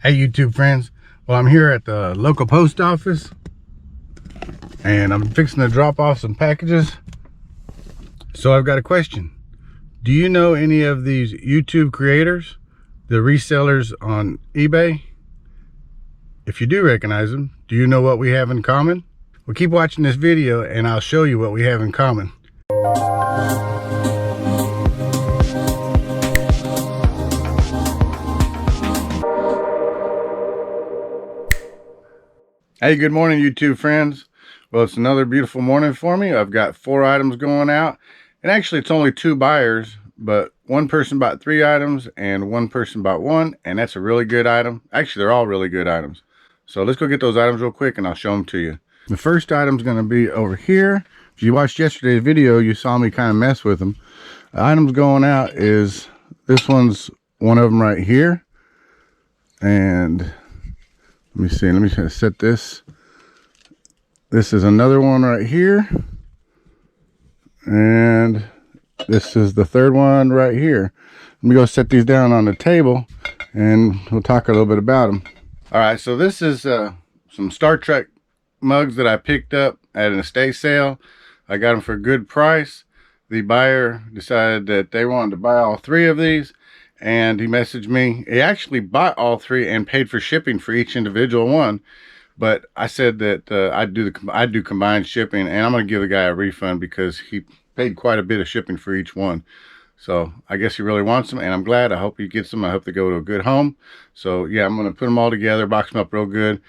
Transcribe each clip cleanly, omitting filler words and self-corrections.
Hey YouTube friends, well I'm here at the local post office and I'm fixing to drop off some packages. So I've got a question. Do you know any of these YouTube creators, the resellers on eBay? If you do recognize them, do you know what we have in common? Well, keep watching this video and I'll show you what we have in common. Hey, good morning YouTube friends. Well, it's another beautiful morning for me. I've got 4 items going out, and actually it's only 2 buyers, but one person bought 3 items and one person bought 1, and that's a really good item. Actually, they're all really good items. So let's go get those items real quick and I'll show them to you. The first item is going to be over here. If you watched yesterday's video, you saw me kind of mess with them. The items going out is, this one's one of them right here. And let me see, let me kind of set this. This is another one right here. And this is the third one right here. Let me go set these down on the table and we'll talk a little bit about them. All right, so this is some Star Trek mugs that I picked up at an estate sale. I got them for a good price. The buyer decided that they wanted to buy all 3 of these, and he messaged me. He actually bought all 3 and paid for shipping for each individual one, but I said that I'd do combined shipping, and I'm going to give the guy a refund because he paid quite a bit of shipping for each one. So I guess he really wants them, and I'm glad. I hope he gets them. I hope they go to a good home. So yeah, I'm going to put them all together, box them up real good,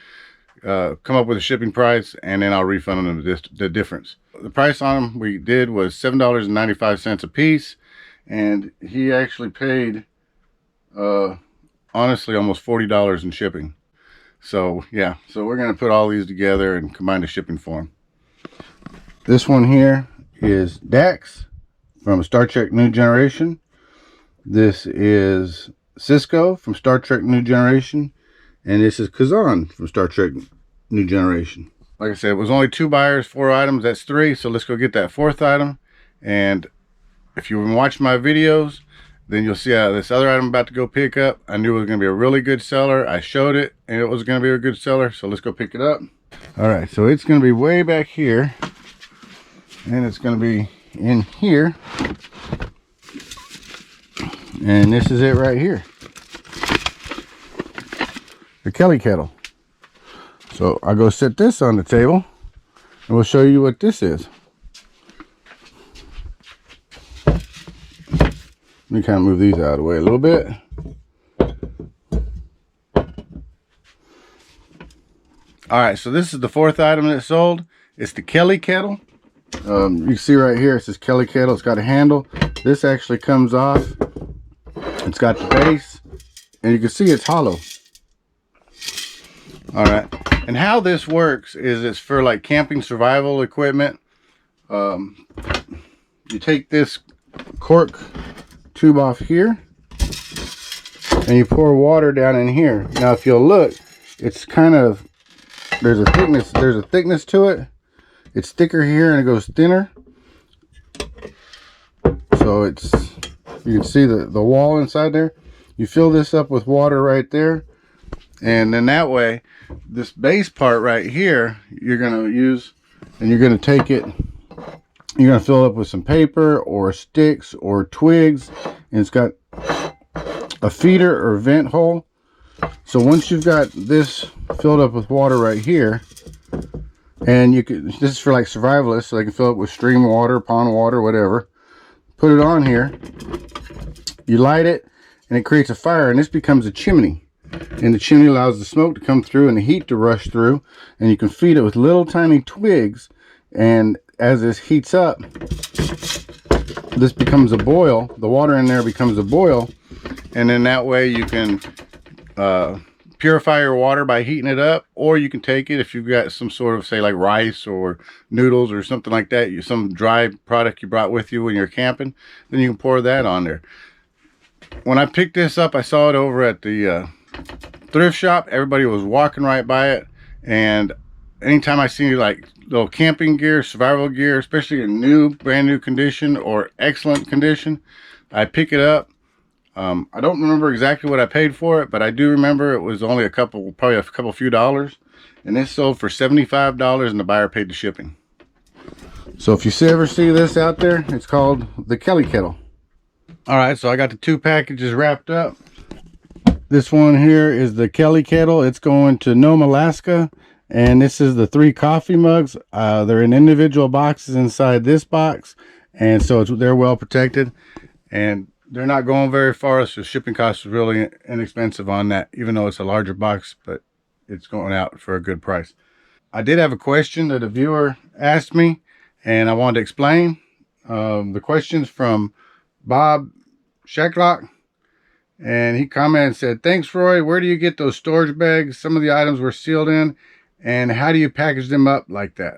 come up with a shipping price, and then I'll refund them the difference. The price on them we did was $7.95 a piece, and he actually paid honestly almost $40 in shipping. So yeah, so we're going to put all these together and combine the shipping for him. This one here is Dax from Star Trek New Generation. This is Cisco from Star Trek New Generation, and this is Kazan from Star Trek New Generation. Like I said, it was only 2 buyers, 4 items. That's 3. So let's go get that 4th item. And if you've been watching my videos, then you'll see how this other item I'm about to go pick up, I knew it was going to be a really good seller. I showed it and it was going to be a good seller. So let's go pick it up. All right, so it's going to be way back here, and it's going to be in here, and this is it right here, the Kelly kettle. So I'll go set this on the table and we'll show you what this is. Let me kind of move these out of the way a little bit. All right, so this is the 4th item that sold. It's the Kelly kettle. You can see right here, it says Kelly kettle. It's got a handle. This actually comes off. It's got the base, and you can see it's hollow. All right, and how this works is it's for like camping survival equipment. You take this cork tube off here and you pour water down in here. Now if you'll look, it's kind of, there's a thickness to it. It's thicker here and it goes thinner. So it's, you can see the wall inside there. You fill this up with water right there, and then that way this base part right here you're going to use, and you're going to take it, you're going to fill it up with some paper or sticks or twigs, and it's got a feeder or vent hole. So once you've got this filled up with water right here, and you can, this is for like survivalists, so they can fill it with stream water, pond water, whatever. Put it on here, you light it, and it creates a fire, and this becomes a chimney. And the chimney allows the smoke to come through and the heat to rush through, and you can feed it with little tiny twigs, and as this heats up, this becomes a boil. The water in there becomes a boil, and then that way you can purify your water by heating it up, or you can take it if you've got some sort of, say, like rice or noodles or something like that, some dry product you brought with you when you're camping, then you can pour that on there. When I picked this up, I saw it over at the thrift shop. Everybody was walking right by it, and anytime I see like little camping gear, survival gear, especially in brand new condition or excellent condition, I pick it up. I don't remember exactly what I paid for it, but I do remember it was only probably a couple few dollars. And this sold for $75 and the buyer paid the shipping. So if you ever see this out there, it's called the Kettle. All right, so I got the 2 packages wrapped up. This one here is the Kettle. It's going to Nome, Alaska. And this is the 3 coffee mugs. They're in individual boxes inside this box. And so they're well protected. And they're not going very far, so shipping costs is really inexpensive on that, even though it's a larger box, but it's going out for a good price. I did have a question that a viewer asked me, and I wanted to explain. The question's from Bob Shacklock, and he commented and said, "Thanks, Roy. Where do you get those storage bags? Some of the items were sealed in, and how do you package them up like that?"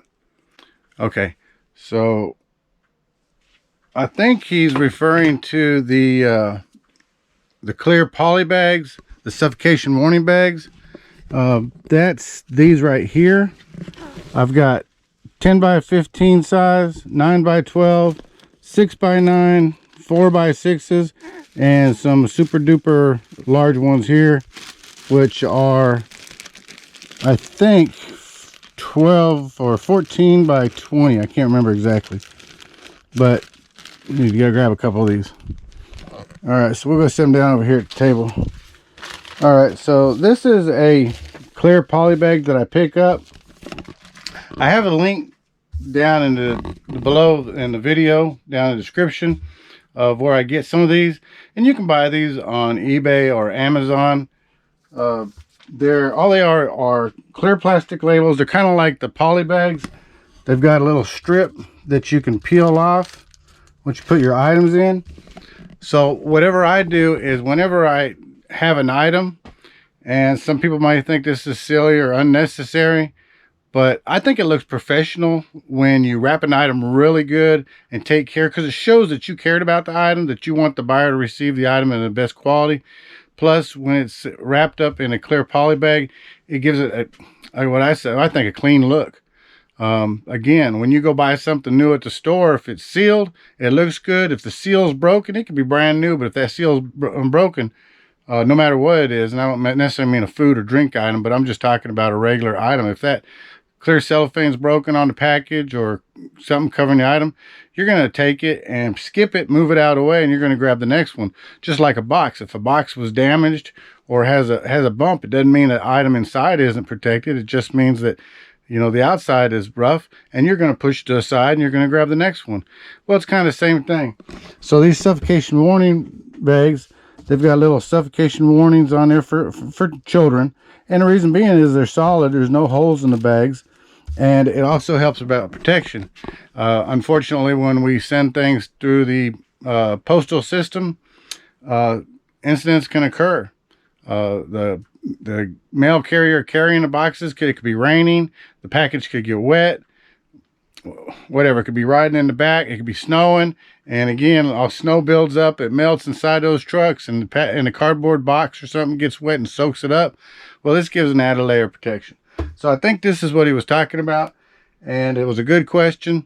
Okay, so I think he's referring to the clear poly bags, the suffocation warning bags. That's these right here. I've got 10 by 15 size, 9 by 12, 6 by 9, 4 by 6s, and some super duper large ones here, which are, I think, 12 or 14 by 20. I can't remember exactly, but you gotta grab a couple of these. All right, so we're gonna set them down over here at the table. All right, so this is a clear poly bag that I pick up. I have a link down in the below in the video, down in the description, of where I get some of these, and you can buy these on eBay or Amazon. All they are clear plastic labels. They're kind of like the poly bags. They've got a little strip that you can peel off once you put your items in. So whatever I do is, whenever I have an item, and some people might think this is silly or unnecessary, but I think it looks professional when you wrap an item really good and take care, because it shows that you cared about the item, that you want the buyer to receive the item in the best quality. Plus, when it's wrapped up in a clear poly bag, it gives it I think a clean look. Again, when you go buy something new at the store, if it's sealed, it looks good. If the seal's broken, it could be brand new, but if that seal's broken, no matter what it is, and I don't necessarily mean a food or drink item, but I'm just talking about a regular item. If that clear cellophane's broken on the package or something covering the item, you're going to take it and skip it, move it out of the way, and you're going to grab the next one. Just like a box. If a box was damaged or has a bump, it doesn't mean the item inside isn't protected. It just means that, you know, the outside is rough, and you're going to push it to the side and you're going to grab the next one. Well, it's kind of the same thing. So these suffocation warning bags, they've got little suffocation warnings on there for children. And the reason being is they're solid. There's no holes in the bags. And it also helps about protection. Unfortunately, when we send things through the postal system, incidents can occur. The mail carrier carrying the boxes, it could be raining, the package could get wet, whatever. It could be riding in the back, it could be snowing, and again, all snow builds up, it melts inside those trucks, and the cardboard box or something gets wet and soaks it up. Well, this gives an added layer of protection. So I think this is what he was talking about, and it was a good question.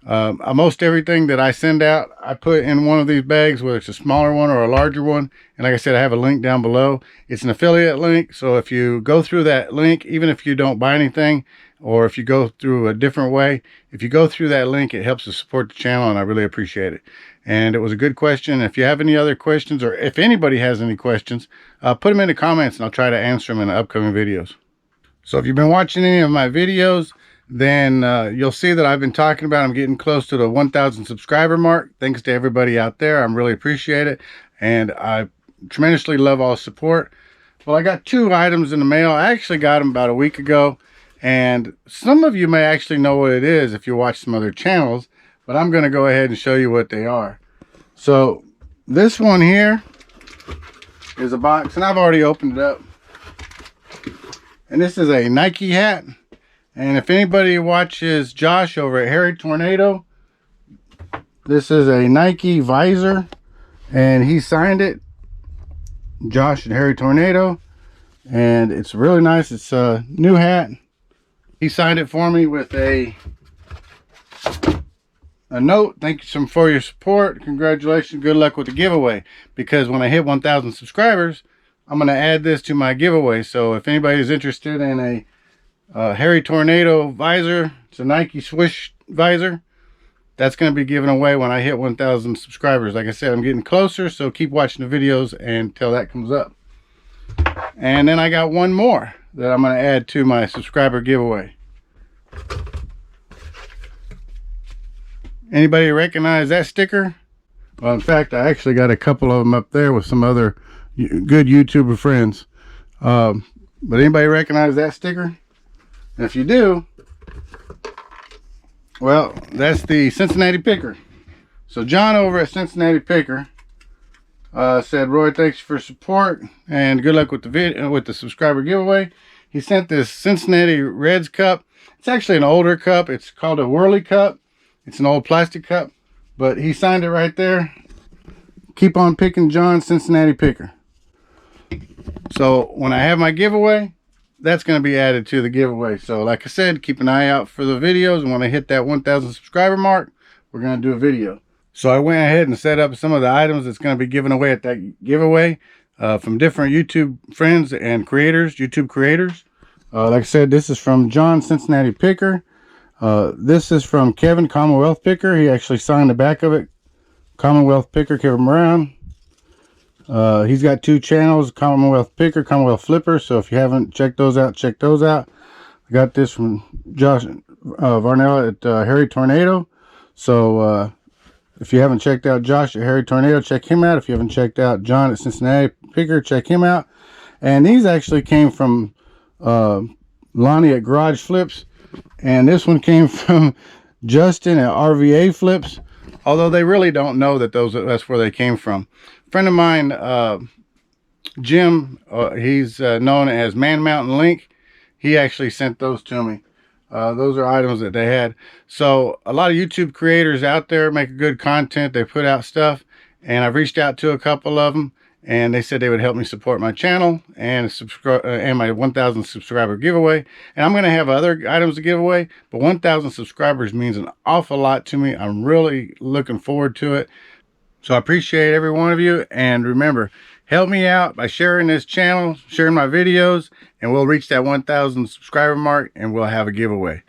Most everything that I send out, I put in one of these bags, whether it's a smaller one or a larger one. And like I said, I have a link down below. It's an affiliate link, so if you go through that link, even if you don't buy anything, or if you go through a different way, if you go through that link, it helps to support the channel, and I really appreciate it. And it was a good question. If you have any other questions, or if anybody has any questions, put them in the comments, and I'll try to answer them in the upcoming videos. So if you've been watching any of my videos, then you'll see that I've been talking about I'm getting close to the 1,000 subscriber mark. Thanks to everybody out there. I really appreciate it, and I tremendously love all the support. Well, I got 2 items in the mail. I actually got them about a week ago, and some of you may actually know what it is if you watch some other channels, but I'm going to go ahead and show you what they are. So this one here is a box, and I've already opened it up. And this is a Nike hat. And if anybody watches Josh over at Harry Tornado, this is a Nike visor, and he signed it, Josh at Harry Tornado, and it's really nice. It's a new hat. He signed it for me with a a note, thank you some for your support. Congratulations, good luck with the giveaway. Because when I hit 1,000 subscribers, I'm going to add this to my giveaway. So if anybody is interested in a Hairy Tornado visor, it's a Nike swoosh visor, that's going to be given away when I hit 1,000 subscribers. Like I said, I'm getting closer, so keep watching the videos until that comes up. And then I got one more that I'm going to add to my subscriber giveaway. Anybody recognize that sticker? Well, in fact, I actually got a couple of them up there with some other good YouTuber friends. But anybody recognize that sticker? And if you do, well, that's the Cincinnati Picker. So John over at Cincinnati Picker said, Roy, thanks for support and good luck with the video, with the subscriber giveaway. He sent this Cincinnati Reds cup. It's actually an older cup. It's called a Whirly cup. It's an old plastic cup, but he signed it right there. Keep on picking, John, Cincinnati Picker. So when I have my giveaway, that's going to be added to the giveaway. So like I said, keep an eye out for the videos, and when I hit that 1,000 subscriber mark, we're going to do a video. So I went ahead and set up some of the items that's going to be given away at that giveaway from different YouTube friends and creators, YouTube creators. Like I said, this is from John, Cincinnati Picker. This is from Kevin, Commonwealth Picker. He actually signed the back of it. Commonwealth Picker, Kevin Brown. He's got 2 channels, Commonwealth Picker, Commonwealth Flipper. So if you haven't checked those out, check those out. I got this from Josh Varnell at Hairy Tornado. So if you haven't checked out Josh at Hairy Tornado, check him out. If you haven't checked out John at Cincinnati Picker, check him out. And these actually came from Lonnie at Garage Flips. And this one came from Justin at RVA Flips. Although they really don't know that that's where they came from. A friend of mine, Jim, he's known as Man Mountain Link. He actually sent those to me. Those are items that they had. So a lot of YouTube creators out there make good content. They put out stuff, and I've reached out to a couple of them, and they said they would help me support my channel and subscribe and my 1,000 subscriber giveaway. And I'm going to have other items to give away, but 1,000 subscribers means an awful lot to me. I'm really looking forward to it. So I appreciate every one of you, and remember, help me out by sharing this channel, sharing my videos, and we'll reach that 1,000 subscriber mark, and we'll have a giveaway.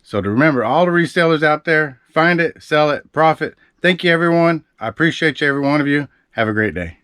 So to remember, all the resellers out there, find it, sell it, profit. Thank you, everyone. I appreciate you, every one of you. Have a great day.